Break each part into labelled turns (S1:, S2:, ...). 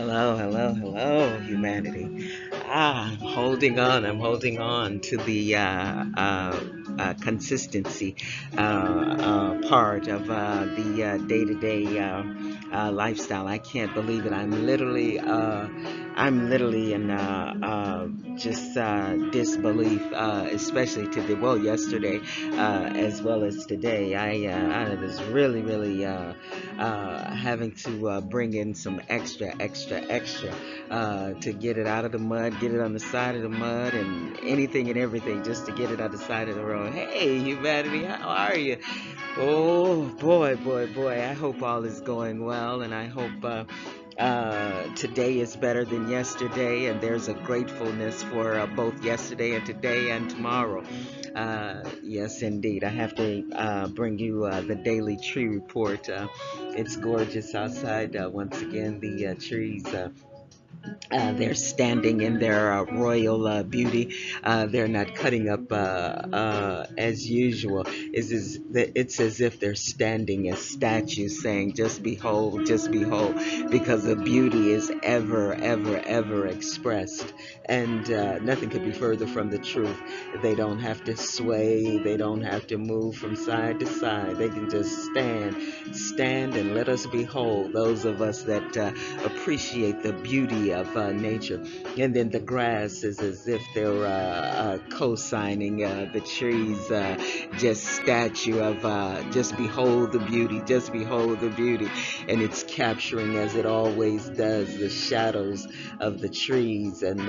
S1: Hello, hello, hello, humanity. I'm holding on to the consistency part of the day-to-day lifestyle. I can't believe it. I'm literally in just disbelief, especially today. Well, yesterday, as well as today. I was really having to bring in some extra to get it out of the mud, get it on the side of the mud, and anything and everything just to get it on the side of the road. Hey, humanity, how are you? Oh, boy. I hope all is going well, and I hope today is better than yesterday, and there's a gratefulness for both yesterday and today and tomorrow. Yes, indeed. I have to bring you the daily tree report. It's gorgeous outside. Once again, the trees. They're standing in their royal beauty. They're not cutting up as usual. It's as if they're standing as statues saying, just behold, because the beauty is ever expressed. And nothing could be further from the truth. They don't have to sway, they don't have to move from side to side. They can just stand and let us behold, those of us that appreciate the beauty of nature. And then the grass is as if they're co-signing the trees, just statue of just behold the beauty, just behold the beauty. And it's capturing, as it always does, the shadows of the trees, and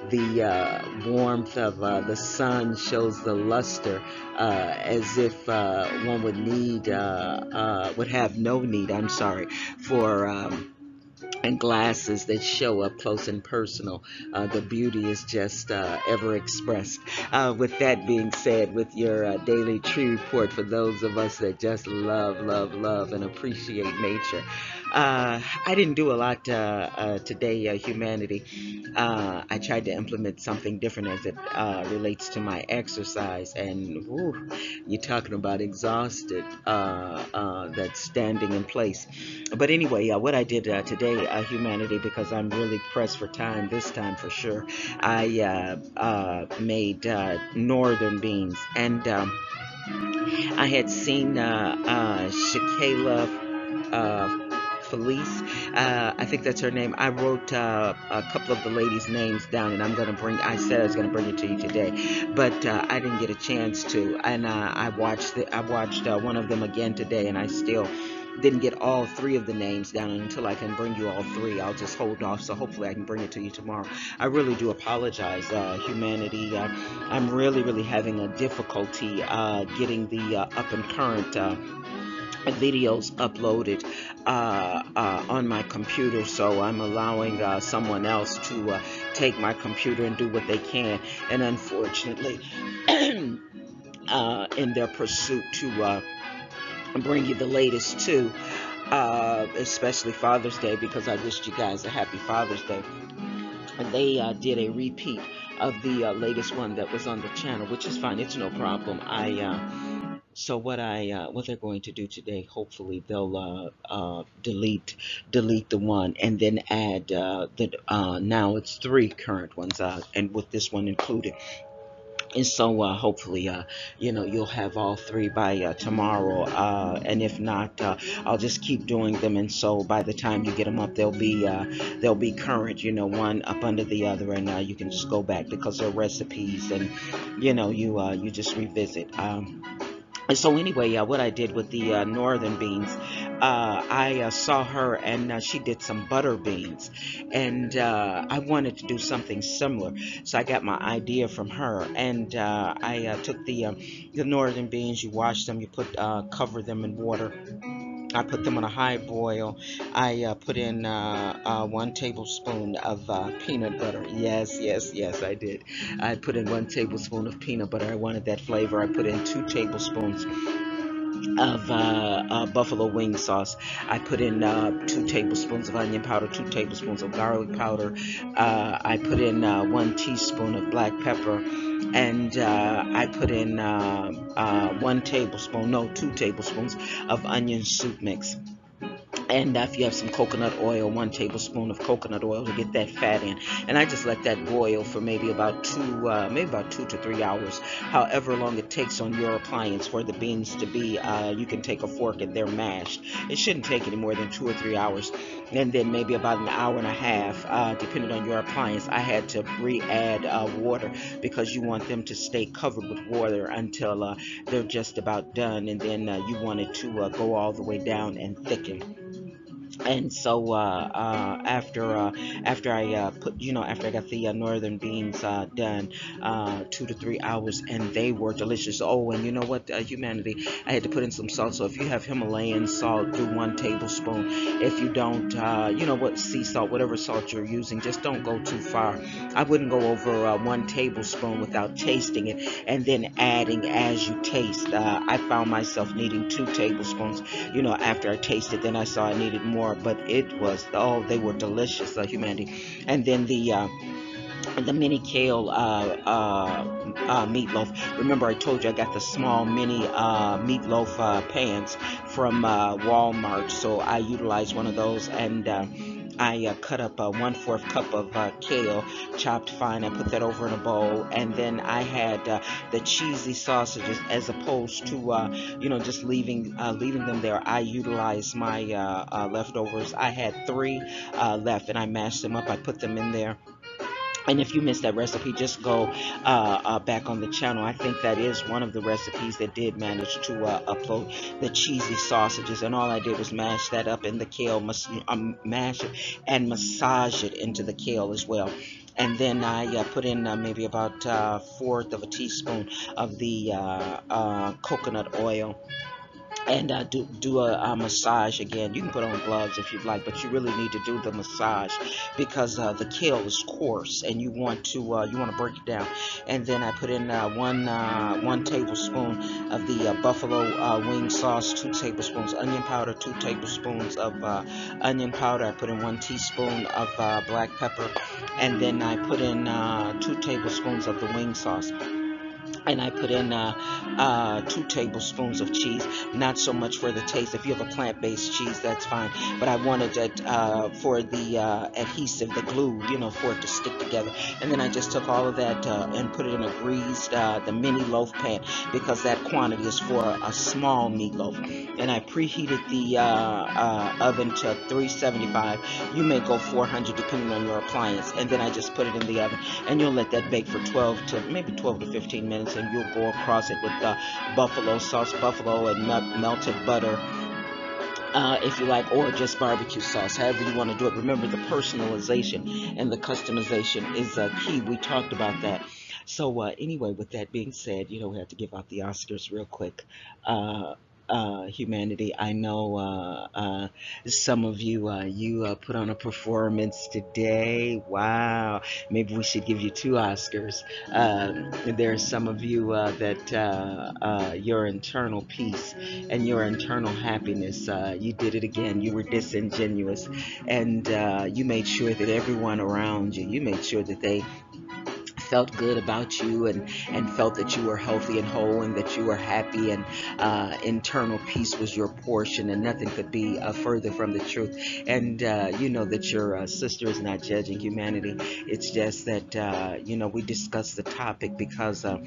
S1: the warmth of the sun shows the luster, as if one would have no need, I'm sorry, for and glasses that show up close and personal. The beauty is just ever expressed. With that being said, with your daily tree report for those of us that just love, and appreciate nature. I didn't do a lot today, humanity. I tried to implement something different as it relates to my exercise, and whew, you're talking about exhausted, that's standing in place. But anyway, what I did today, humanity, because I'm really pressed for time this time for sure, I made northern beans, and I had seen Shakayla Felice. I think that's her name. I wrote a couple of the ladies' names down, and I said I was gonna bring it to you today, but I didn't get a chance to. And I watched one of them again today, and I still didn't get all three of the names down. And until I can bring you all three, I'll just hold off. So hopefully I can bring it to you tomorrow. I really do apologize, humanity. I'm really having a difficulty getting the up and current videos uploaded on my computer, so I'm allowing someone else to take my computer and do what they can. And unfortunately, in their pursuit to bring you the latest too, especially Father's Day, because I wished you guys a happy Father's Day. They did a repeat of the latest one that was on the channel, which is fine. It's no problem. So what they're going to do today, hopefully they'll delete the one and then add the now it's three current ones, and with this one included. And so hopefully you'll have all three by tomorrow, and if not, I'll just keep doing them, and so by the time you get them up, they'll be current, one up under the other, and you can just go back because they're recipes, and you just revisit. And so anyway, what I did with the northern beans, I saw her, and she did some butter beans, and I wanted to do something similar. So I got my idea from her, and I took the northern beans. You wash them, you cover them in water. I put them on a high boil. I put in 1 tablespoon of peanut butter. Yes, I did. I put in 1 tablespoon of peanut butter. I wanted that flavor. I put in 2 tablespoons of buffalo wing sauce. I put in 2 tablespoons of onion powder, 2 tablespoons of garlic powder. I put in 1 teaspoon of black pepper, and I put in 1 tablespoon, no, 2 tablespoons of onion soup mix. And if you have some coconut oil, 1 tablespoon of coconut oil to get that fat in. And I just let that boil for maybe about 2 to 3 hours, however long it takes on your appliance for the beans to be. You can take a fork and they're mashed. It shouldn't take any more than 2 or 3 hours. And then maybe about an hour and a half, depending on your appliance. I had to re-add water because you want them to stay covered with water until they're just about done. And then you want it to go all the way down and thicken. And so after I put, after I got the northern beans done, 2 to 3 hours, and they were delicious. Oh, and you know what, humanity, I had to put in some salt. So if you have Himalayan salt, do 1 tablespoon. If you don't, what, sea salt, whatever salt you're using, just don't go too far. I wouldn't go over 1 tablespoon without tasting it and then adding as you taste. I found myself needing 2 tablespoons, after I tasted. Then I saw I needed more, but it was, oh, they were delicious, humanity. And then the mini kale meatloaf. Remember, I told you I got the small mini meatloaf pans from Walmart, so I utilized one of those. And I cut up a 1/4 cup of kale, chopped fine. I put that over in a bowl, and then I had the cheesy sausages, as opposed to just leaving them there. I utilized my leftovers. I had three left, and I mashed them up. I put them in there. And if you missed that recipe, just go back on the channel. I think that is one of the recipes that did manage to upload the cheesy sausages. And all I did was mash that up in the kale, mash it and massage it into the kale as well. And then I put in maybe about 1/4 of a teaspoon of the coconut oil, and do a massage again. You can put on gloves if you'd like, but you really need to do the massage because the kale is coarse, and you want to break it down. And then I put in one tablespoon of the buffalo wing sauce, 2 tablespoons onion powder, 2 tablespoons of onion powder. I put in 1 teaspoon of black pepper, and then I put in 2 tablespoons of the wing sauce. And I put in 2 tablespoons of cheese. Not so much for the taste. If you have a plant-based cheese, that's fine. But I wanted it for the adhesive, the glue, for it to stick together. And then I just took all of that and put it in a greased, the mini loaf pan, because that quantity is for a small meatloaf. And I preheated the oven to 375. You may go 400 depending on your appliance. And then I just put it in the oven, and you'll let that bake for 12 to 15 minutes. And you'll go across it with buffalo sauce, buffalo and melted butter, if you like, or just barbecue sauce, however you want to do it. Remember, the personalization and the customization is key. We talked about that. So anyway, with that being said, we have to give out the Oscars real quick. Humanity, I know some of you put on a performance today. Wow, maybe we should give you 2 Oscars. There are some of you that your internal peace and your internal happiness, you did it again. You were disingenuous, and you made sure that everyone around you made sure that they felt good about you, and felt that you were healthy and whole, and that you were happy, and internal peace was your portion, and nothing could be further from the truth. And you know that your sister is not judging, humanity. It's just that we discussed the topic because I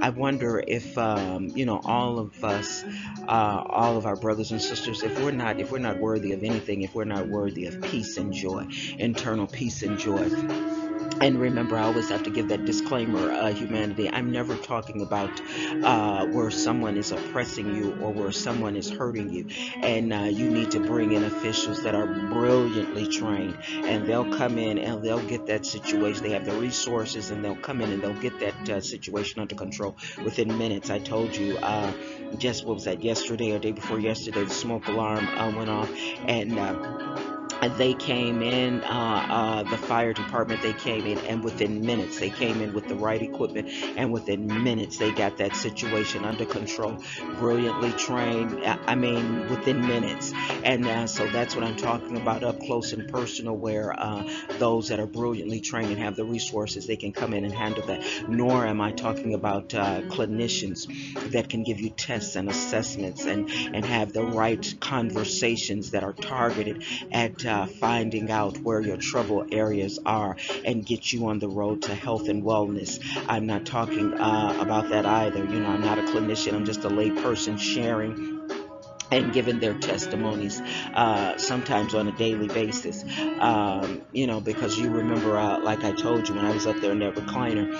S1: wonder if all of us, all of our brothers and sisters, if we're not worthy of anything, if we're not worthy of peace and joy, internal peace and joy. And remember, I always have to give that disclaimer, humanity. I'm never talking about where someone is oppressing you or where someone is hurting you. And you need to bring in officials that are brilliantly trained. And they'll come in and they'll get that situation. They have the resources, and they'll come in and they'll get that situation under control within minutes. I told you, what was that, yesterday or day before yesterday, the smoke alarm went off. And They came in, the fire department, they came in, and within minutes they came in with the right equipment, and within minutes they got that situation under control. Brilliantly trained, I mean, within minutes. And so that's what I'm talking about, up close and personal, where those that are brilliantly trained and have the resources, they can come in and handle that. Nor am I talking about clinicians that can give you tests and assessments, and have the right conversations that are targeted at finding out where your trouble areas are and get you on the road to health and wellness. I'm not talking about that either. I'm not a clinician, I'm just a lay person sharing and giving their testimonies, sometimes on a daily basis. Because you remember, like I told you when I was up there in that recliner,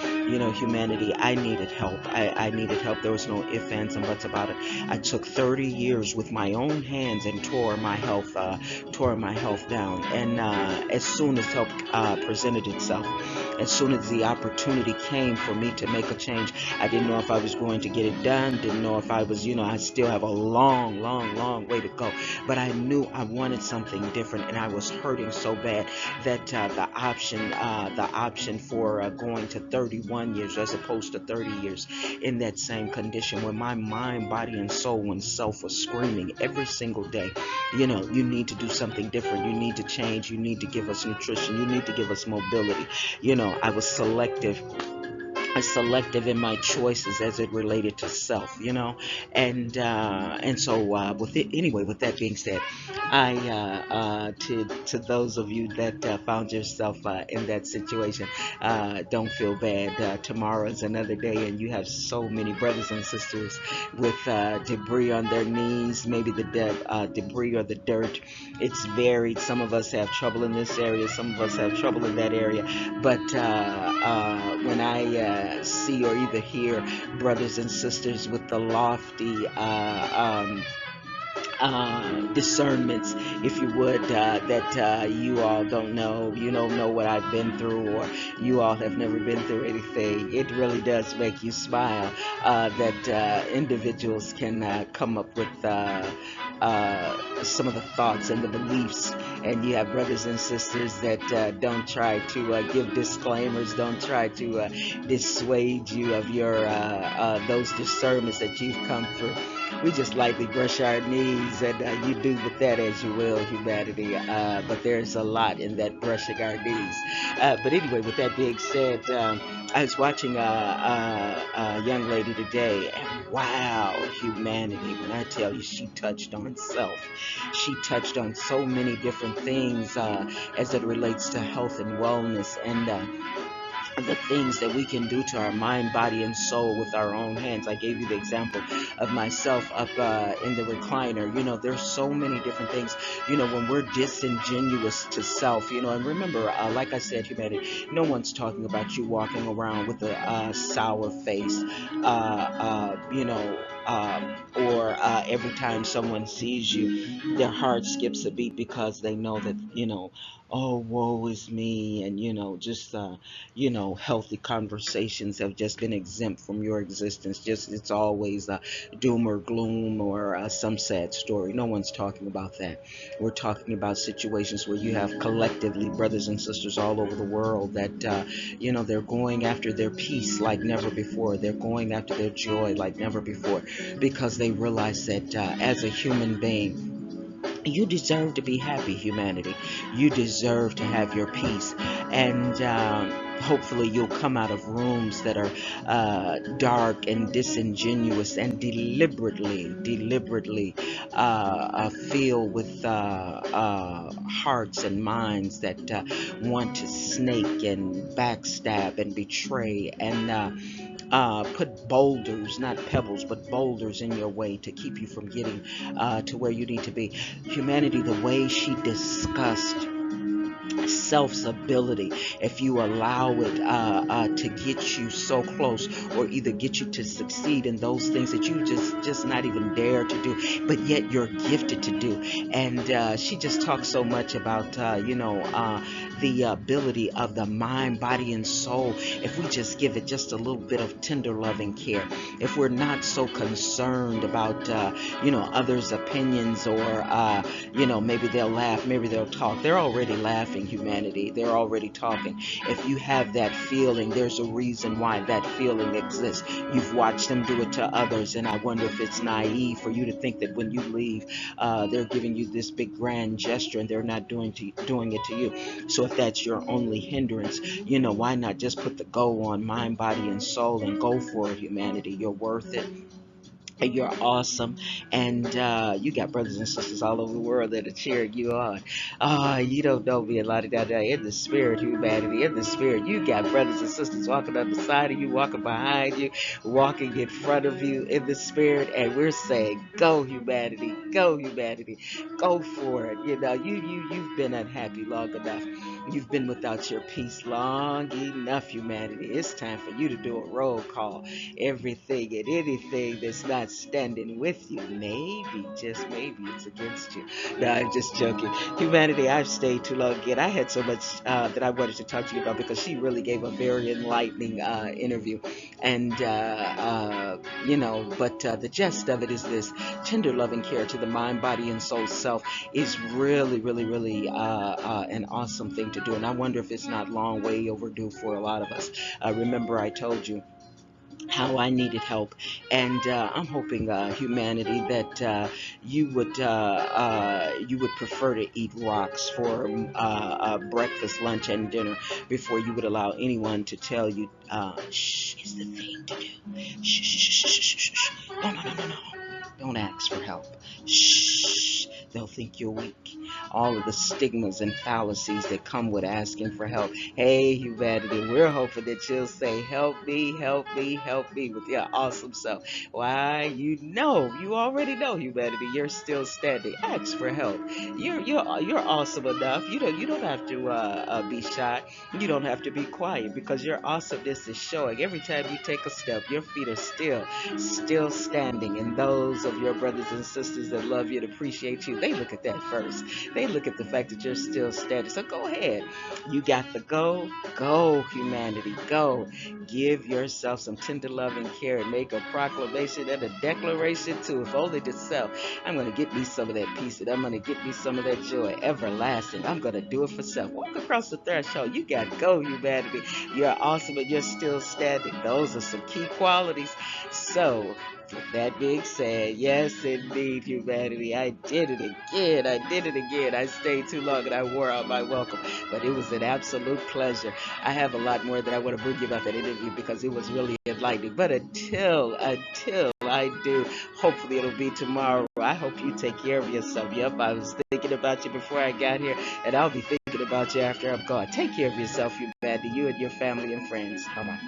S1: humanity, I needed help. I needed help. There was no ifs, ands, and buts about it. I took 30 years with my own hands and tore my health down. And as soon as help presented itself, as soon as the opportunity came for me to make a change, I didn't know if I was going to get it done. Didn't know if I was, I still have a long, long, long way to go. But I knew I wanted something different, and I was hurting so bad that the option for going to 31 years as opposed to 30 years in that same condition, when my mind, body, and soul and self was screaming every single day, you need to do something different. You need to change. You need to give us nutrition. You need to give us mobility. I was selective in my choices as it related to self, and so with it anyway. With that being said, I to those of you that found yourself in that situation, don't feel bad. Tomorrow is another day, and you have so many brothers and sisters with debris on their knees, maybe the debris or the dirt. It's varied. Some of us have trouble in this area, some of us have trouble in that area, but when I see or either hear brothers and sisters with the lofty discernments, if you would, that you all don't know. You don't know what I've been through, or you all have never been through anything. It really does make you smile that individuals can come up with some of the thoughts and the beliefs, and you have brothers and sisters that don't try to give disclaimers, don't try to dissuade you of your those discernments that you've come through. We just lightly brush our knees, and you do with that as you will, humanity. But there's a lot in that brushing our knees. But anyway, with that being said, I was watching a young lady today, and wow, humanity, when I tell you, she touched on self. She touched on so many different things as it relates to health and wellness, and the things that we can do to our mind, body, and soul with our own hands. I gave you the example of myself up in the recliner. There's so many different things. When we're disingenuous to self, and remember, like I said, humanity, no one's talking about you walking around with a sour face, or every time someone sees you, their heart skips a beat because they know that, oh, woe is me, and just healthy conversations have just been exempt from your existence. Just it's always doom or gloom, or some sad story. No one's talking about that. We're talking about situations where you have collectively brothers and sisters all over the world that they're going after their peace like never before. They're going after their joy like never before, because they realize that as a human being, you deserve to be happy, humanity. You deserve to have your peace. And hopefully you'll come out of rooms that are dark and disingenuous, and deliberately filled with hearts and minds that want to snake and backstab and betray, and put boulders, not pebbles, but boulders in your way to keep you from getting to where you need to be. Humanity, the way she discussed self's ability, if you allow it to get you so close, or either get you to succeed in those things that you just not even dare to do, but yet you're gifted to do. And she just talks so much about the ability of the mind, body, and soul. If we just give it just a little bit of tender loving care, if we're not so concerned about others' opinions, or maybe they'll laugh, maybe they'll talk. They're already laughing, humanity. They're already talking. If you have that feeling, there's a reason why that feeling exists. You've watched them do it to others, and I wonder if it's naive for you to think that when you leave, they're giving you this big grand gesture, and they're not doing it to you. So if that's your only hindrance, why not just put the go on mind, body, and soul, and go for it, humanity? You're worth it. You're awesome, and you got brothers and sisters all over the world that are cheering you on. You don't know me, a lot of that in the spirit, humanity, in the spirit. You got brothers and sisters walking on the side of you, walking behind you, walking in front of you in the spirit, and we're saying, "Go, humanity, go, humanity, go for it." You've been unhappy long enough. You've been without your peace long enough, humanity. It's time for you to do a roll call. Everything and anything that's not standing with you, maybe, just maybe, it's against you. No, I'm just joking. Humanity, I've stayed too long again. I had so much that I wanted to talk to you about, because she really gave a very enlightening interview. And, but the gist of it is this: tender loving care to the mind, body, and soul self is really, really, really an awesome thing to do. And I wonder if it's not long way overdue for a lot of us. Remember, I told you how I needed help, and I'm hoping, humanity, that you would prefer to eat rocks for breakfast, lunch, and dinner, before you would allow anyone to tell you, "Shh, is the thing to do. Shh, shh, shh, shh, shh, shh, shh. No, no, no, no, no. Don't ask for help. Shh. They'll think you're weak." All of the stigmas and fallacies that come with asking for help. Hey, humanity, we're hoping that you'll say, "Help me, help me, help me," with your awesome self. Why? You already know, humanity, you're still standing. Ask for help. You're awesome enough. You don't have to be shy. You don't have to be quiet, because your awesomeness is showing. Every time you take a step, your feet are still standing. And those of your brothers and sisters that love you and appreciate you, they look at that first. They look at the fact that you're still standing. So go ahead. You got the go, humanity, go. Give yourself some tender love and care, and make a proclamation and a declaration too, if only to self. I'm going to get me some of that peace, and I'm going to get me some of that joy everlasting. I'm going to do it for self. Walk across the threshold. You got go, humanity. You're awesome, and you're still standing. Those are some key qualities. So, with that being said, yes, indeed, humanity, I did it again. I did it again. I stayed too long, and I wore out my welcome. But it was an absolute pleasure. I have a lot more that I want to bring you about that interview, because it was really enlightening. But until I do, hopefully it'll be tomorrow. I hope you take care of yourself. Yep, I was thinking about you before I got here, and I'll be thinking about you after I'm gone. Take care of yourself, humanity, you and your family and friends. Bye bye.